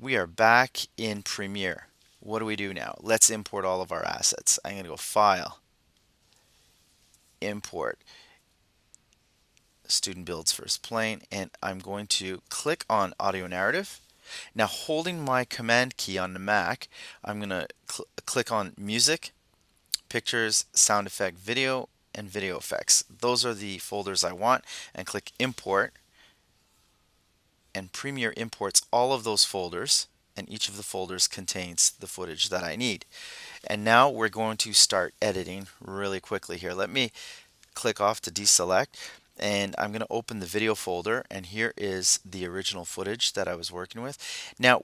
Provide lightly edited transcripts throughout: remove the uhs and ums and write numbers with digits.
We are back in Premiere. What do we do now? Let's import all of our assets. I'm going to go File, Import, Student Builds First Plane, and I'm going to click on Audio Narrative. Now, holding my Command key on the Mac, I'm going to click on Music, Pictures, Sound Effect, Video, and Video Effects. Those are the folders I want, and click Import. And Premiere imports all of those folders, and each of the folders contains the footage that I need. And now we're going to start editing really quickly here. Let me click off to deselect, and I'm going to open the video folder, and here is the original footage that I was working with. Now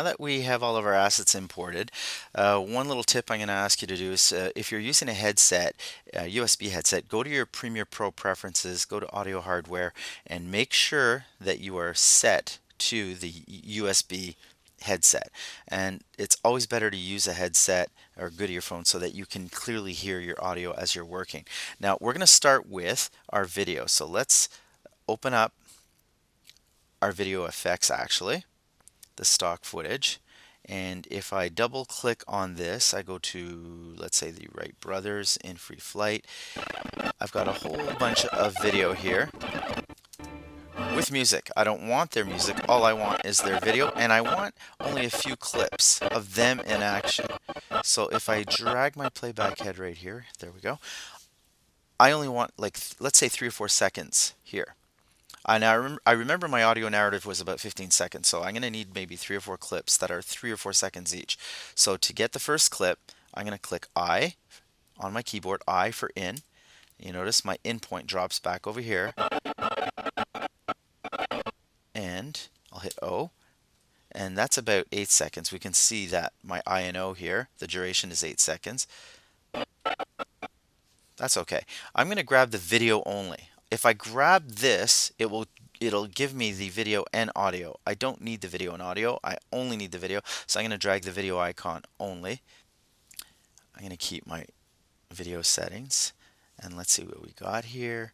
that we have all of our assets imported, one little tip I'm going to ask you to do is if you're using a headset, a USB headset, go to your Premiere Pro preferences, go to audio hardware, and make sure that you are set to the USB headset. And it's always better to use a headset or good earphone so that you can clearly hear your audio as you're working. Now we're going to start with our video. So let's open up our video effects, actually the stock footage, and if I double click on this, I go to, let's say, the Wright brothers in Free Flight. I've got a whole bunch of video here with music. I don't want their music, all I want is their video, and I want only a few clips of them in action. So if I drag my playback head right here, there we go, I only want, like, let's say 3 or 4 seconds here. And I remember my audio narrative was about 15 seconds, so I'm going to need maybe 3 or 4 clips that are 3 or 4 seconds each. So to get the first clip, I'm going to click I on my keyboard, I for in. You notice my in point drops back over here, and I'll hit O, and that's about 8 seconds. We can see that my I and O here, the duration is 8 seconds. That's okay. I'm going to grab the video only. If I grab this, it'll give me the video and audio. I don't need the video and audio. I only need the video. So I'm going to drag the video icon only. I'm going to keep my video settings, and let's see what we got here.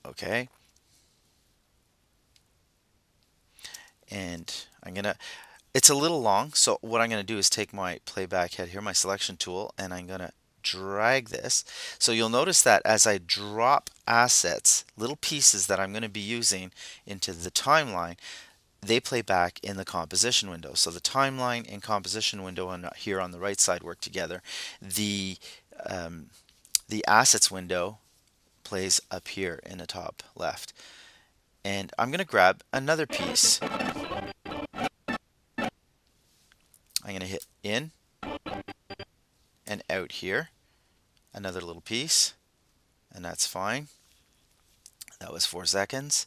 Okay. And it's a little long, so what I'm going to do is take my playback head here, my selection tool, and I'm going to drag this. So you'll notice that as I drop assets, little pieces that I'm going to be using into the timeline, they play back in the composition window. So the timeline and composition window here on the right side work together. The assets window plays up here in the top left. And I'm going to grab another piece. I'm going to hit in and out here. Another little piece, and that's fine. That was 4 seconds.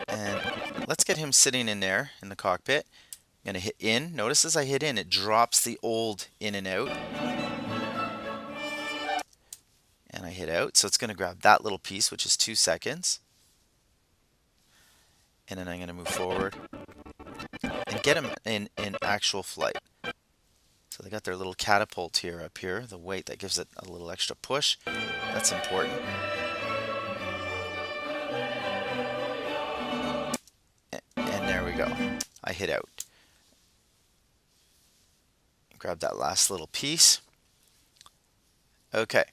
And let's get him sitting in there in the cockpit. I'm going to hit in. Notice as I hit in, it drops the old in and out. And I hit out, so it's going to grab that little piece, which is 2 seconds. And then I'm going to move forward and get him in actual flight. So they got their little catapult here up here, the weight that gives it a little extra push. That's important. And there we go. I hit out. Grab that last little piece. Okay,